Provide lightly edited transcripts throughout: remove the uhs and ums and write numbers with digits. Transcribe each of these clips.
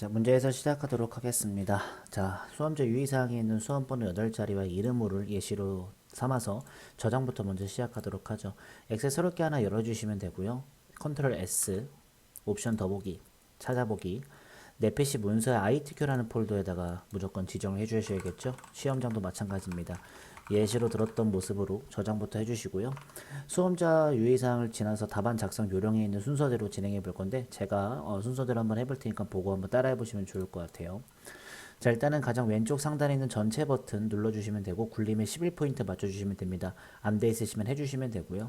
자, 문제에서 시작하도록 하겠습니다. 자, 수험제 유의사항에 있는 수험번호 8자리와 이름모를 예시로 삼아서 저장부터 먼저 시작하도록 하죠. 엑셀 새롭게 하나 열어주시면 되고요. 컨트롤 S, 옵션 더보기, 찾아보기, 내 PC 문서의 ITQ라는 폴더에다가 무조건 지정을 해주셔야겠죠. 시험장도 마찬가지입니다. 예시로 들었던 모습으로 저장부터 해주시고요. 수험자 유의사항을 지나서 답안 작성 요령에 있는 순서대로 진행해 볼 건데 제가 순서대로 한번 해볼 테니까 보고 한번 따라해 보시면 좋을 것 같아요. 자, 일단은 가장 왼쪽 상단에 있는 전체 버튼 눌러주시면 되고 굴림에 11포인트 맞춰주시면 됩니다. 안 돼 있으시면 해주시면 되고요.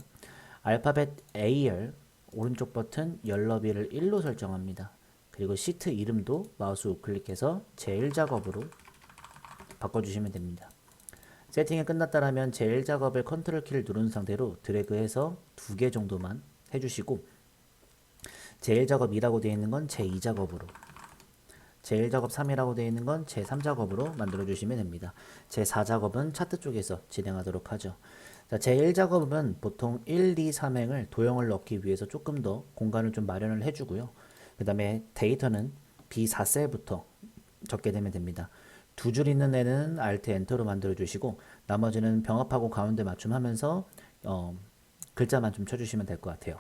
알파벳 A열 오른쪽 버튼 열 너비를 1로 설정합니다. 그리고 시트 이름도 마우스 우클릭해서 제1작업으로 바꿔주시면 됩니다. 세팅이 끝났다라면 제1작업을 컨트롤 키를 누른 상태로 드래그해서 2개 정도만 해주시고 제1작업 2라고 되어 있는 건 제2작업으로 제1작업 3이라고 되어 있는 건 제3작업으로 만들어 주시면 됩니다. 제4작업은 차트 쪽에서 진행하도록 하죠. 자, 제1작업은 보통 1, 2, 3행을 도형을 넣기 위해서 조금 더 공간을 좀 마련을 해주고요. 그 다음에 데이터는 B4셀부터 적게 되면 됩니다. 두 줄 있는 애는 Alt Enter로 만들어 주시고 나머지는 병합하고 가운데 맞춤하면서 글자만 좀 쳐주시면 될 것 같아요.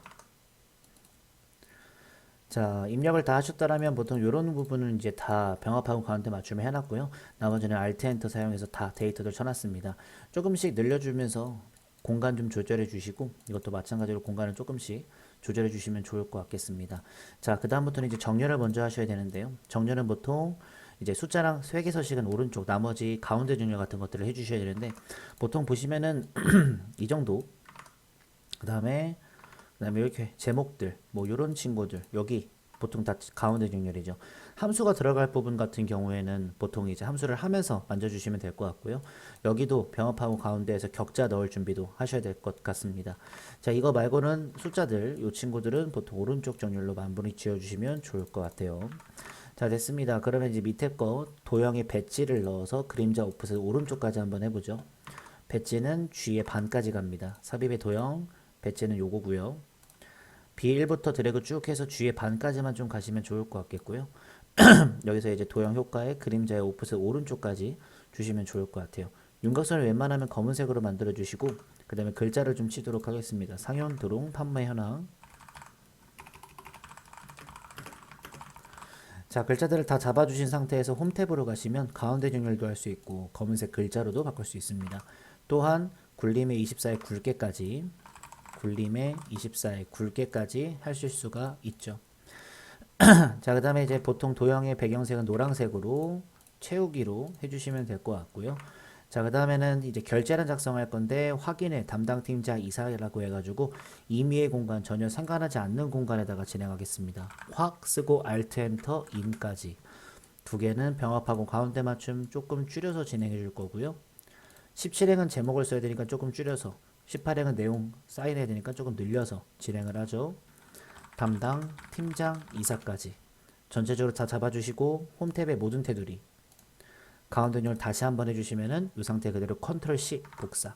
자, 입력을 다 하셨다라면 보통 이런 부분은 이제 다 병합하고 가운데 맞춤을 해놨고요. 나머지는 Alt Enter 사용해서 다 데이터를 쳐놨습니다. 조금씩 늘려주면서 공간 좀 조절해 주시고 이것도 마찬가지로 공간을 조금씩 조절해 주시면 좋을 것 같겠습니다. 자, 그 다음부터는 이제 정렬을 먼저 하셔야 되는데요. 정렬은 보통 이제 숫자랑 획의 서식은 오른쪽, 나머지 가운데 정렬 같은 것들을 해주셔야 되는데 보통 보시면은 이 정도. 그다음에 이렇게 제목들, 뭐 이런 친구들 여기 보통 다 가운데 정렬이죠. 함수가 들어갈 부분 같은 경우에는 보통 이제 함수를 하면서 만져주시면 될 것 같고요. 여기도 병합하고 가운데에서 격자 넣을 준비도 하셔야 될 것 같습니다. 자, 이거 말고는 숫자들, 이 친구들은 보통 오른쪽 정렬로 마무리 지어주시면 좋을 것 같아요. 자, 됐습니다. 그러면 이제 밑에 거 도형에 배지를 넣어서 그림자 오프셋 오른쪽까지 한번 해보죠. 배지는 G의 반까지 갑니다. 삽입의 도형, 배지는 요거고요. B1부터 드래그 쭉 해서 G의 반까지만 좀 가시면 좋을 것 같겠고요. 여기서 이제 도형 효과에 그림자의 오프셋 오른쪽까지 주시면 좋을 것 같아요. 윤곽선을 웬만하면 검은색으로 만들어 주시고 그 다음에 글자를 좀 치도록 하겠습니다. 상현, 드롱, 판매 현황. 자, 글자들을 다 잡아주신 상태에서 홈 탭으로 가시면 가운데 정렬도 할 수 있고 검은색 글자로도 바꿀 수 있습니다. 또한 굴림의 24의 굵게까지 하실 수가 있죠. 자, 그 다음에 이제 보통 도형의 배경색은 노란색으로 채우기로 해주시면 될 것 같고요. 자, 그 다음에는 이제 결제란 작성할 건데 확인해 담당 팀장 이사라고 해가지고 임의의 공간 전혀 상관하지 않는 공간에다가 진행하겠습니다. 확 쓰고 Alt Enter 인까지 두 개는 병합하고 가운데 맞춤 조금 줄여서 진행해 줄 거고요. 17행은 제목을 써야 되니까 조금 줄여서 18행은 내용 사인해야 되니까 조금 늘려서 진행을 하죠. 담당 팀장 이사까지 전체적으로 다 잡아주시고 홈 탭의 모든 테두리 가운데 열 다시 한번 해주시면은 이 상태 그대로 컨트롤 C 복사.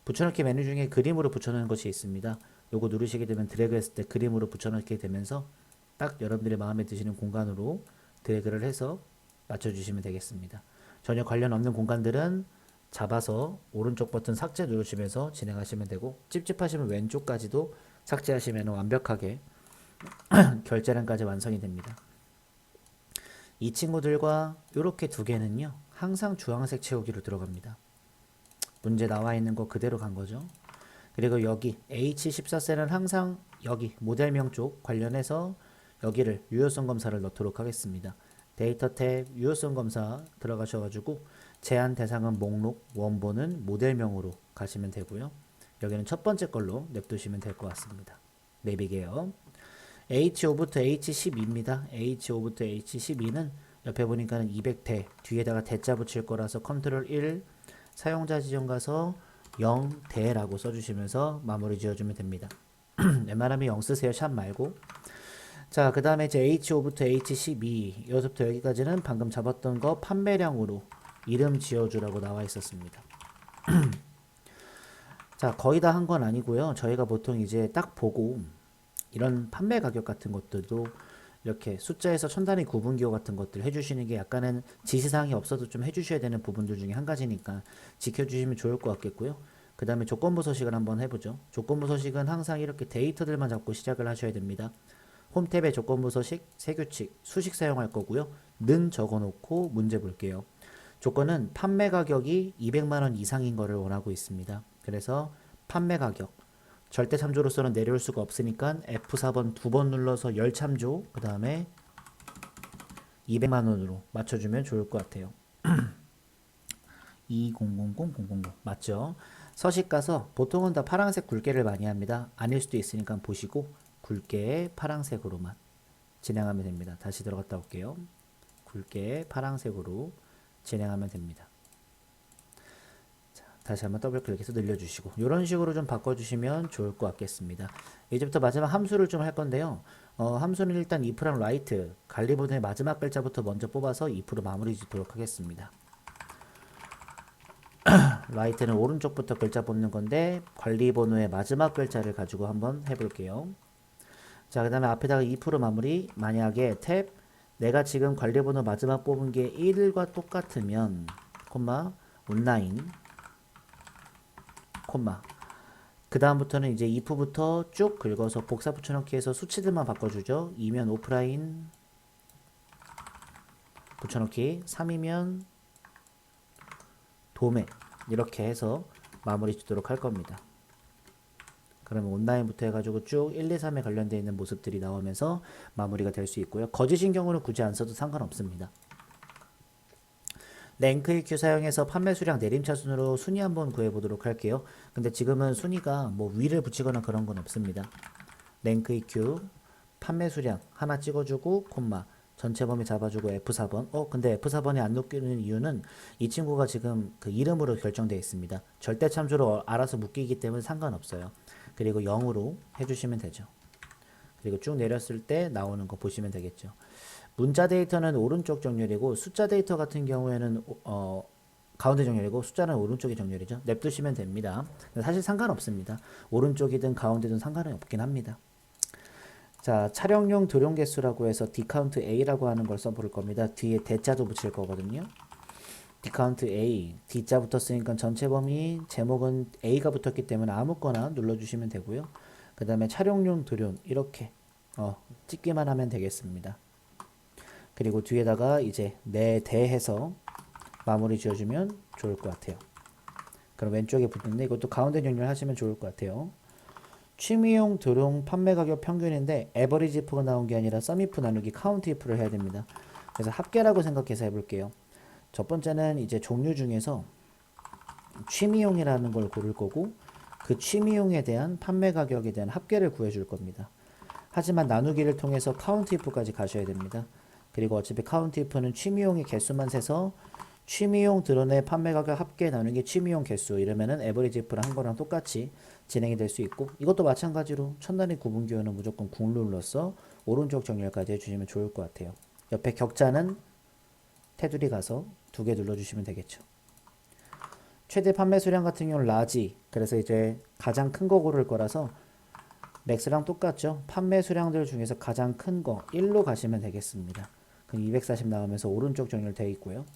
붙여넣기 메뉴 중에 그림으로 붙여넣는 것이 있습니다. 요거 누르시게 되면 드래그 했을 때 그림으로 붙여넣게 되면서 딱 여러분들의 마음에 드시는 공간으로 드래그를 해서 맞춰주시면 되겠습니다. 전혀 관련 없는 공간들은 잡아서 오른쪽 버튼 삭제 누르시면서 진행하시면 되고 찝찝하시면 왼쪽까지도 삭제하시면 완벽하게 결제란까지 완성이 됩니다. 이 친구들과 이렇게 두 개는요 항상 주황색 채우기로 들어갑니다. 문제 나와 있는 거 그대로 간 거죠. 그리고 여기 H14셀은 항상 여기 모델명 쪽 관련해서 여기를 유효성 검사를 넣도록 하겠습니다. 데이터 탭 유효성 검사 들어가셔가지고 제한 대상은 목록, 원본은 모델명으로 가시면 되고요. 여기는 첫 번째 걸로 냅두시면 될 것 같습니다. 내비게요. H5부터 H12입니다. H5부터 H12는 옆에 보니까는 200대 뒤에다가 대자 붙일 거라서 컨트롤 1 사용자 지정 가서 0대라고 써주시면서 마무리 지어주면 됩니다. 웬만하면 0 쓰세요. 샵 말고. 자, 그 다음에 이제 H5부터 H12 여기서부터 여기까지는 방금 잡았던 거 판매량으로 이름 지어주라고 나와 있었습니다. 자, 거의 다 한 건 아니고요. 저희가 보통 이제 딱 보고 이런 판매 가격 같은 것들도 이렇게 숫자에서 천 단위 구분 기호 같은 것들 해주시는 게 약간은 지시사항이 없어도 좀 해주셔야 되는 부분들 중에 한 가지니까 지켜주시면 좋을 것 같겠고요. 그 다음에 조건부 서식을 한번 해보죠. 조건부 서식은 항상 이렇게 데이터들만 잡고 시작을 하셔야 됩니다. 홈탭에 조건부 서식, 세규칙, 수식 사용할 거고요. 는 적어놓고 문제 볼게요. 조건은 판매 가격이 200만원 이상인 거를 원하고 있습니다. 그래서 판매 가격 절대 참조로서는 내려올 수가 없으니까 F4번 두 번 눌러서 열 참조 그 다음에 200만원으로 맞춰주면 좋을 것 같아요. 2000000 맞죠? 서식 가서 보통은 다 파란색 굵게를 많이 합니다. 아닐 수도 있으니까 보시고 굵게 파란색으로만 진행하면 됩니다. 다시 들어갔다 올게요. 굵게 파란색으로 진행하면 됩니다. 자, 다시 한번 더블 클릭해서 늘려주시고 이런 식으로 좀 바꿔주시면 좋을 것 같겠습니다. 이제부터 마지막 함수를 좀 할 건데요. 함수는 일단 if랑 write 관리본의 마지막 글자부터 먼저 뽑아서 if로 마무리 짓도록 하겠습니다. write는 오른쪽부터 글자 뽑는 건데 관리번호의 마지막 글자를 가지고 한번 해볼게요. 자, 그 다음에 앞에다가 if로 마무리. 만약에 탭 내가 지금 관리번호 마지막 뽑은 게 1과 똑같으면 콤마 온라인 콤마 그 다음부터는 이제 if부터 쭉 긁어서 복사 붙여넣기 해서 수치들만 바꿔주죠. 2면 오프라인 붙여넣기 3이면 도매 이렇게 해서 마무리 짓도록 할 겁니다. 그러면 온라인부터 해가지고 쭉 1, 2, 3에 관련되어 있는 모습들이 나오면서 마무리가 될 수 있고요. 거짓인 경우는 굳이 안 써도 상관없습니다. 랭크 EQ 사용해서 판매 수량 내림차순으로 순위 한번 구해보도록 할게요. 근데 지금은 순위가 뭐 위를 붙이거나 그런 건 없습니다. 랭크 EQ 판매 수량 하나 찍어주고 콤마 전체 범위 잡아주고 F4번. 근데 F4번이 안 묶이는 이유는 이 친구가 지금 그 이름으로 결정되어 있습니다. 절대 참조로 알아서 묶이기 때문에 상관없어요. 그리고 0으로 해주시면 되죠. 그리고 쭉 내렸을 때 나오는 거 보시면 되겠죠. 문자 데이터는 오른쪽 정렬이고 숫자 데이터 같은 경우에는 가운데 정렬이고 숫자는 오른쪽이 정렬이죠. 냅두시면 됩니다. 사실 상관없습니다. 오른쪽이든 가운데든 상관은 없긴 합니다. 자, 촬영용 드론 개수라고 해서 Dcount A라고 하는 걸 써볼 겁니다. 뒤에 대자도 붙일 거거든요. Dcount A, D자 붙었으니까 전체 범위, 제목은 A가 붙었기 때문에 아무거나 눌러주시면 되고요. 그 다음에 촬영용 드론 이렇게 찍기만 하면 되겠습니다. 그리고 뒤에다가 이제 내 대해서 마무리 지어주면 좋을 것 같아요. 그럼 왼쪽에 붙는데 이것도 가운데 정렬하시면 좋을 것 같아요. 취미용 드론 판매 가격 평균인데 에버리지 if가 나온 게 아니라 썸 if 나누기 카운트 if를 해야 됩니다. 그래서 합계라고 생각해서 해볼게요. 첫 번째는 이제 종류 중에서 취미용이라는 걸 고를 거고 그 취미용에 대한 판매 가격에 대한 합계를 구해줄 겁니다. 하지만 나누기를 통해서 카운트 if까지 가셔야 됩니다. 그리고 어차피 카운트 if는 취미용의 개수만 세서 취미용 드론의 판매 가격 합계 나누기 취미용 개수 이러면은 에버리지 if를 한 거랑 똑같이 진행이 될 수 있고 이것도 마찬가지로 천단위 구분 기호는 무조건 궁 눌러서 오른쪽 정렬까지 해주시면 좋을 것 같아요. 옆에 격자는 테두리 가서 2개 눌러주시면 되겠죠. 최대 판매 수량 같은 경우는 라지 그래서 이제 가장 큰 거 고를 거라서 맥스랑 똑같죠. 판매 수량들 중에서 가장 큰 거 1로 가시면 되겠습니다. 그럼 240 나오면서 오른쪽 정렬되어 있고요.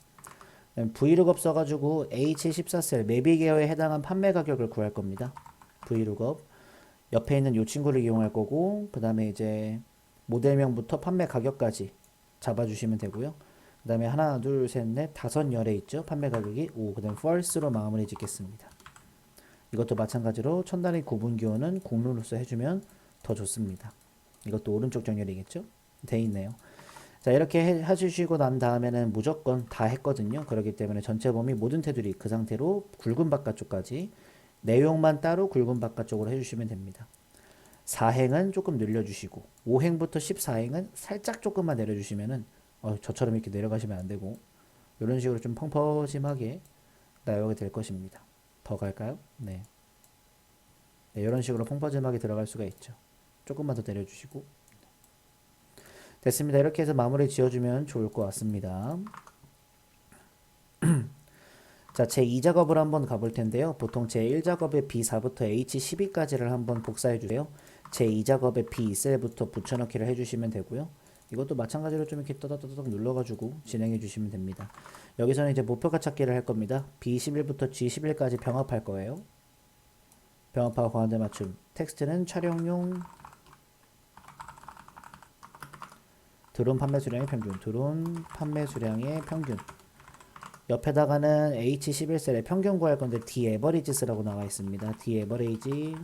Vlookup 써가지고 H14셀 매비 계열에 해당한 판매 가격을 구할 겁니다. Vlookup 옆에 있는 이 친구를 이용할 거고 그 다음에 이제 모델명부터 판매 가격까지 잡아주시면 되고요. 그 다음에 하나 둘셋넷 5열에 있죠. 판매 가격이 5 그 다음에 false로 마무리 짓겠습니다. 이것도 마찬가지로 천단위 구분 기호는 공로로서 해주면 더 좋습니다. 이것도 오른쪽 정렬이겠죠. 돼 있네요. 자, 이렇게 해주시고 난 다음에는 무조건 다 했거든요. 그렇기 때문에 전체 범위 모든 테두리 그 상태로 굵은 바깥쪽까지 내용만 따로 굵은 바깥쪽으로 해주시면 됩니다. 4행은 조금 늘려주시고 5행부터 14행은 살짝 조금만 내려주시면은 저처럼 이렇게 내려가시면 안 되고 이런 식으로 좀 펑퍼짐하게 나오게 될 것입니다. 더 갈까요? 네. 네, 이런 식으로 펑퍼짐하게 들어갈 수가 있죠. 조금만 더 내려주시고 됐습니다. 이렇게 해서 마무리 지어주면 좋을 것 같습니다. 자, 제2작업을 한번 가볼 텐데요. 보통 제1작업의 B4부터 H12까지를 한번 복사해 주세요. 제2작업의 B 셀부터 붙여넣기를 해주시면 되고요. 이것도 마찬가지로 좀 이렇게 떠덕떠덕 눌러가지고 진행해 주시면 됩니다. 여기서는 이제 목표가 찾기를 할 겁니다. B11부터 G11까지 병합할 거예요. 병합하고 가운데 맞춤. 텍스트는 촬영용 드론 판매 수량의 평균. 드론 판매 수량의 평균. 옆에다가는 H11셀의 평균 구할 건데 D 에버리지 쓰라고 나와 있습니다. D 에버리지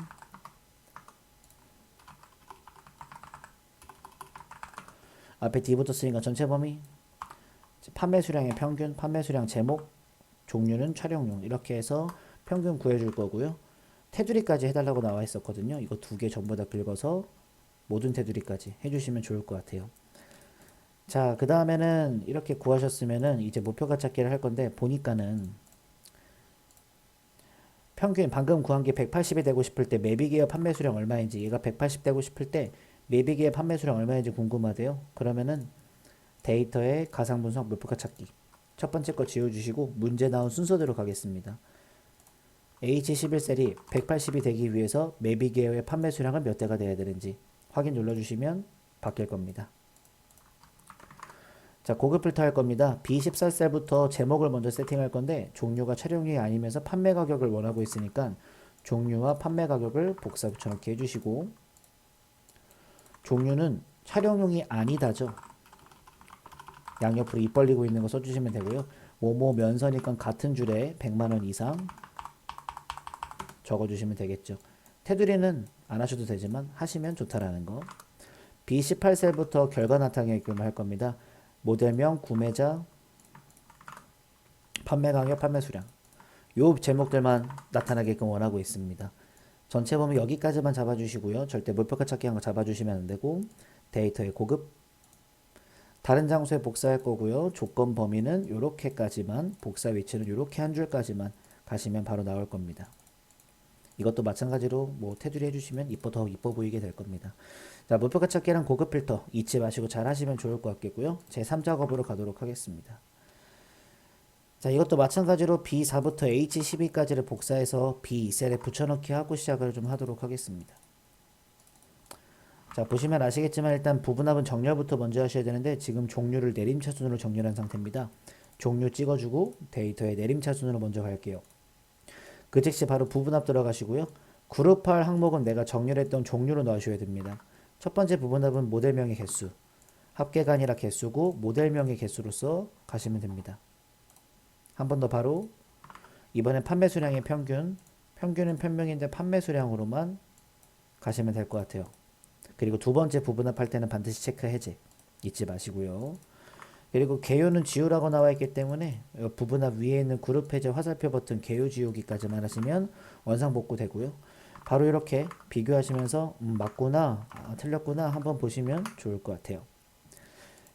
앞에 D 붙었으니까 전체 범위 판매 수량의 평균, 판매 수량 제목, 종류는 촬영용 이렇게 해서 평균 구해줄 거고요. 테두리까지 해달라고 나와 있었거든요. 이거 두 개 전부 다 긁어서 모든 테두리까지 해주시면 좋을 것 같아요. 자, 그 다음에는 이렇게 구하셨으면은 이제 목표가 찾기를 할 건데 보니까는 평균 방금 구한 게 180이 되고 싶을 때 매비기어 판매 수량 얼마인지 얘가 180 되고 싶을 때 매비기어 판매 수량 얼마인지 궁금하대요. 그러면은 데이터의 가상 분석 목표가 찾기 첫 번째 거 지워주시고 문제 나온 순서대로 가겠습니다. H11셀이 180이 되기 위해서 매비기어의 판매 수량은 몇 대가 돼야 되는지 확인 눌러주시면 바뀔 겁니다. 자, 고급 필터 할 겁니다. B14셀부터 제목을 먼저 세팅할 건데 종류가 촬영용이 아니면서 판매 가격을 원하고 있으니까 종류와 판매 가격을 복사 붙여넣기 해주시고 종류는 촬영용이 아니다죠. 양옆으로 입 벌리고 있는 거 써주시면 되고요. 뭐뭐 면서니까 같은 줄에 100만원 이상 적어주시면 되겠죠. 테두리는 안 하셔도 되지만 하시면 좋다라는 거. B18셀부터 결과 나타내게끔 할 겁니다. 모델명, 구매자, 판매 가격, 판매 수량 요 제목들만 나타나게끔 원하고 있습니다. 전체 범위 여기까지만 잡아주시고요. 절대 목표가 찾기 한 거 잡아주시면 안 되고 데이터의 고급 다른 장소에 복사할 거고요. 조건 범위는 요렇게까지만 복사 위치는 요렇게 한 줄까지만 가시면 바로 나올 겁니다. 이것도 마찬가지로 뭐 테두리 해주시면 더 이뻐 보이게 될 겁니다. 자, 목표가 찾기랑 고급 필터 잊지 마시고 잘 하시면 좋을 것 같겠고요. 제 3작업으로 가도록 하겠습니다. 자, 이것도 마찬가지로 B4부터 H12까지를 복사해서 B2셀에 붙여넣기 하고 시작을 좀 하도록 하겠습니다. 자, 보시면 아시겠지만 일단 부분합은 정렬부터 먼저 하셔야 되는데 지금 종류를 내림차순으로 정렬한 상태입니다. 종류 찍어주고 데이터에 내림차순으로 먼저 갈게요. 그 즉시 바로 부분합 들어가시고요. 그룹할 항목은 내가 정렬했던 종류로 넣으셔야 됩니다. 첫 번째 부분합은 모델명의 개수. 합계가 아니라 개수고 모델명의 개수로서 가시면 됩니다. 한 번 더 바로 이번엔 판매 수량의 평균. 평균은 편명인데 판매 수량으로만 가시면 될 것 같아요. 그리고 두 번째 부분합할 때는 반드시 체크 해제 잊지 마시고요. 그리고 개요는 지우라고 나와 있기 때문에 부분합 위에 있는 그룹 해제 화살표 버튼 개요 지우기까지만 하시면 원상복구 되고요. 바로 이렇게 비교하시면서 맞구나, 틀렸구나 한번 보시면 좋을 것 같아요.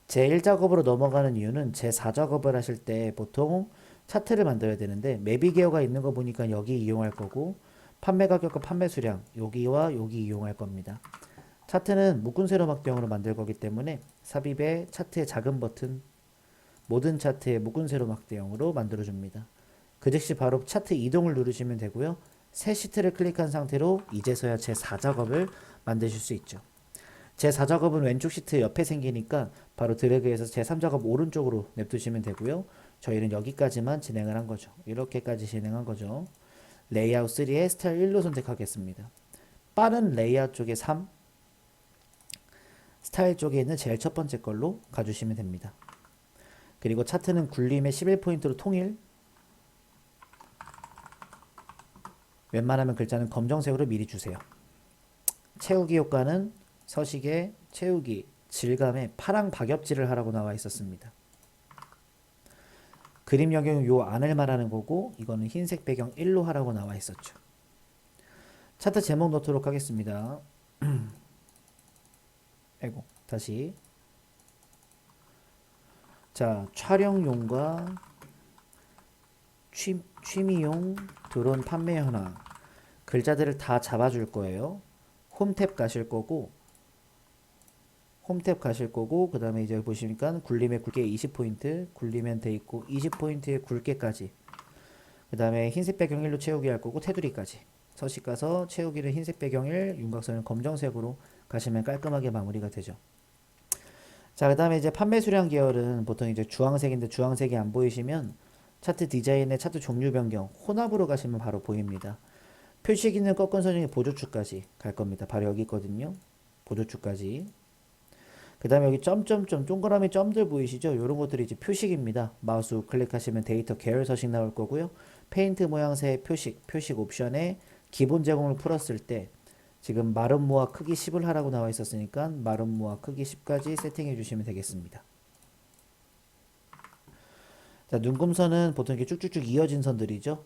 제1작업으로 넘어가는 이유는 제4작업을 하실 때 보통 차트를 만들어야 되는데 매비기어가 있는 거 보니까 여기 이용할 거고 판매 가격과 판매 수량 여기와 여기 이용할 겁니다. 차트는 묶은 세로 막대형으로 만들 거기 때문에 삽입에 차트의 작은 버튼 모든 차트의 묶은 세로 막대형으로 만들어 줍니다. 그 즉시 바로 차트 이동을 누르시면 되고요. 새 시트를 클릭한 상태로 이제서야 제4작업을 만드실 수 있죠. 제4작업은 왼쪽 시트 옆에 생기니까 바로 드래그해서 제3작업 오른쪽으로 냅두시면 되고요. 저희는 여기까지만 진행을 한 거죠. 이렇게까지 진행한 거죠. 레이아웃 3에 스타일 1로 선택하겠습니다. 빠른 레이아웃 쪽에 3, 스타일 쪽에 있는 제일 첫 번째 걸로 가주시면 됩니다. 그리고 차트는 굴림의 11포인트로 통일. 웬만하면 글자는 검정색으로 미리 주세요. 채우기 효과는 서식에 채우기, 질감에 파랑 박엽질을 하라고 나와 있었습니다. 그림 영역은 요 안을 말하는 거고 이거는 흰색 배경 1로 하라고 나와 있었죠. 차트 제목 넣도록 하겠습니다. 아이고 다시 자 촬영용과 취미용 드론 판매 현황 글자들을 다 잡아줄 거예요. 홈탭 가실 거고 그 다음에 이제 보시니까 굴림의 굵게 20포인트 굴리면 돼 있고 20포인트의 굵게까지 그 다음에 흰색 배경 1로 채우기 할 거고 테두리까지 서식 가서 채우기를 흰색 배경 1 윤곽선을 검정색으로 가시면 깔끔하게 마무리가 되죠. 자 자, 그 다음에 이제 판매 수량 계열은 보통 이제 주황색인데 주황색이 안 보이시면 차트 디자인의 차트 종류 변경, 혼합으로 가시면 바로 보입니다. 표식 있는 꺾은 선 중에 보조축까지 갈 겁니다. 바로 여기 있거든요. 보조축까지. 그 다음에 여기 점점점 동그라미 점들 보이시죠? 이런 것들이 이제 표식입니다. 마우스 클릭하시면 데이터 계열 서식 나올 거고요. 페인트 모양새 표식, 표식 옵션에 기본 제공을 풀었을 때 지금 마른 모아 크기 10을 하라고 나와 있었으니까 마른 모아 크기 10까지 세팅해 주시면 되겠습니다. 자, 눈금선은 보통 이렇게 쭉쭉쭉 이어진 선들이죠.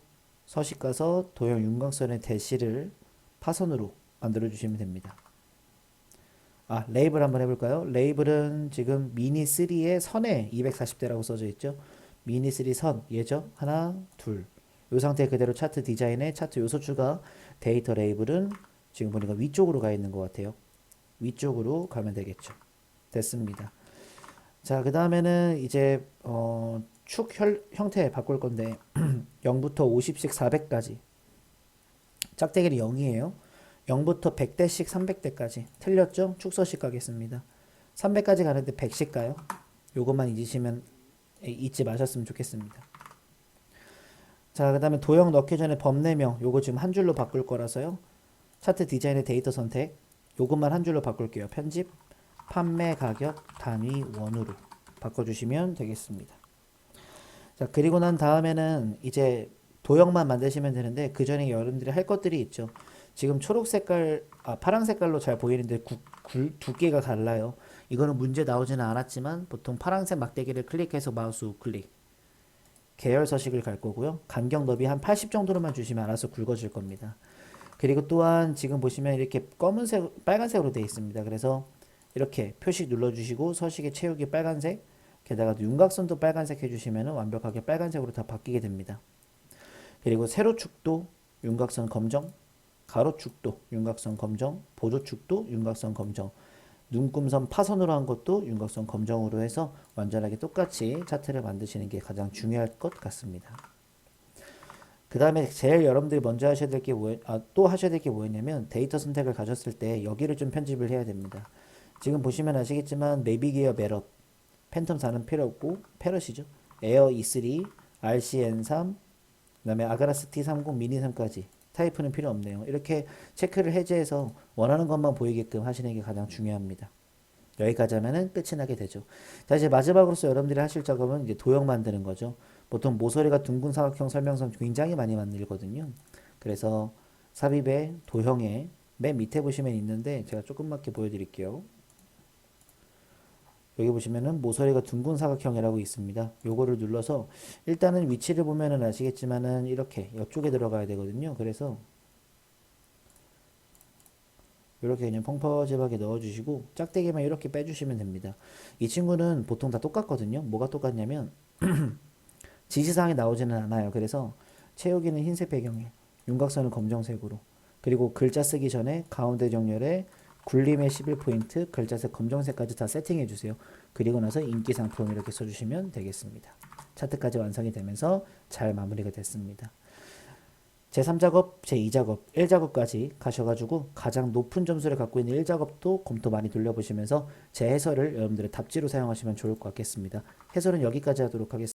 서식 가서 도형 윤곽선의 대시를 파선으로 만들어 주시면 됩니다. 아, 레이블 한번 해볼까요? 레이블은 지금 미니3의 선에 240대라고 써져 있죠. 미니3 선, 얘죠? 하나, 둘. 이 상태 그대로 차트 디자인에 차트 요소 추가 데이터 레이블은 지금 보니까 위쪽으로 가 있는 것 같아요. 위쪽으로 가면 되겠죠. 됐습니다. 자, 그 다음에는 이제 축 형태 바꿀 건데 0부터 50씩 400까지 짝대기는 0이에요. 0부터 100대씩 300대까지 틀렸죠? 축서식 가겠습니다. 300까지 가는데 100씩 가요. 요것만 잊지 마셨으면 좋겠습니다. 자, 그 다음에 도형 넣기 전에 범례명 요거 지금 한 줄로 바꿀 거라서요. 차트 디자인의 데이터 선택 요것만 한 줄로 바꿀게요. 편집 판매 가격 단위 원으로 바꿔주시면 되겠습니다. 자, 그리고 난 다음에는 이제 도형만 만드시면 되는데 그 전에 여러분들이 할 것들이 있죠. 지금 초록 색깔, 파란 색깔로 잘 보이는데 두께가 달라요. 이거는 문제 나오지는 않았지만 보통 파란색 막대기를 클릭해서 마우스 우클릭 계열 서식을 갈 거고요. 간격 너비 한 80 정도로만 주시면 알아서 굵어질 겁니다. 그리고 또한 지금 보시면 이렇게 검은색, 빨간색으로 되어 있습니다. 그래서 이렇게 표식 눌러주시고 서식의 채우기 빨간색, 게다가 윤곽선도 빨간색 해주시면 완벽하게 빨간색으로 다 바뀌게 됩니다. 그리고 세로축도 윤곽선 검정, 가로축도 윤곽선 검정, 보조축도 윤곽선 검정, 눈금선 파선으로 한 것도 윤곽선 검정으로 해서 완전하게 똑같이 차트를 만드시는 게 가장 중요할 것 같습니다. 그 다음에 제일 여러분들이 먼저 하셔야 될 게 또 하셔야 될 게 뭐였냐면 데이터 선택을 가졌을 때 여기를 좀 편집을 해야 됩니다. 지금 보시면 아시겠지만 내비게어 메럿, 팬텀 4는 필요 없고 패럿이죠. 에어 E3, RCN3, 그 다음에 아가라스 T30 미니 3까지 타이프는 필요 없네요. 이렇게 체크를 해제해서 원하는 것만 보이게끔 하시는 게 가장 중요합니다. 여기까지 하면은 끝이 나게 되죠. 자, 이제 마지막으로서 여러분들이 하실 작업은 이제 도형 만드는 거죠. 보통 모서리가 둥근 사각형 설명선 굉장히 많이 만들거든요. 그래서 삽입의 도형에 맨 밑에 보시면 있는데 제가 조금밖에 보여드릴게요. 여기 보시면은 모서리가 둥근 사각형이라고 있습니다. 요거를 눌러서 일단은 위치를 보면은 아시겠지만은 이렇게 이쪽에 들어가야 되거든요. 그래서 이렇게 그냥 펑퍼짐하게 넣어주시고 짝대기만 이렇게 빼주시면 됩니다. 이 친구는 보통 다 똑같거든요. 뭐가 똑같냐면 지시사항이 나오지는 않아요. 그래서 채우기는 흰색 배경에 윤곽선을 검정색으로 그리고 글자 쓰기 전에 가운데 정렬에 굴림의 11포인트 글자색 검정색까지 다 세팅해 주세요. 그리고 나서 인기 상품 이렇게 써주시면 되겠습니다. 차트까지 완성이 되면서 잘 마무리가 됐습니다. 제3작업, 제2작업, 1작업까지 가셔가지고 가장 높은 점수를 갖고 있는 1작업도 검토 많이 돌려보시면서 제 해설을 여러분들의 답지로 사용하시면 좋을 것 같겠습니다. 해설은 여기까지 하도록 하겠습니다.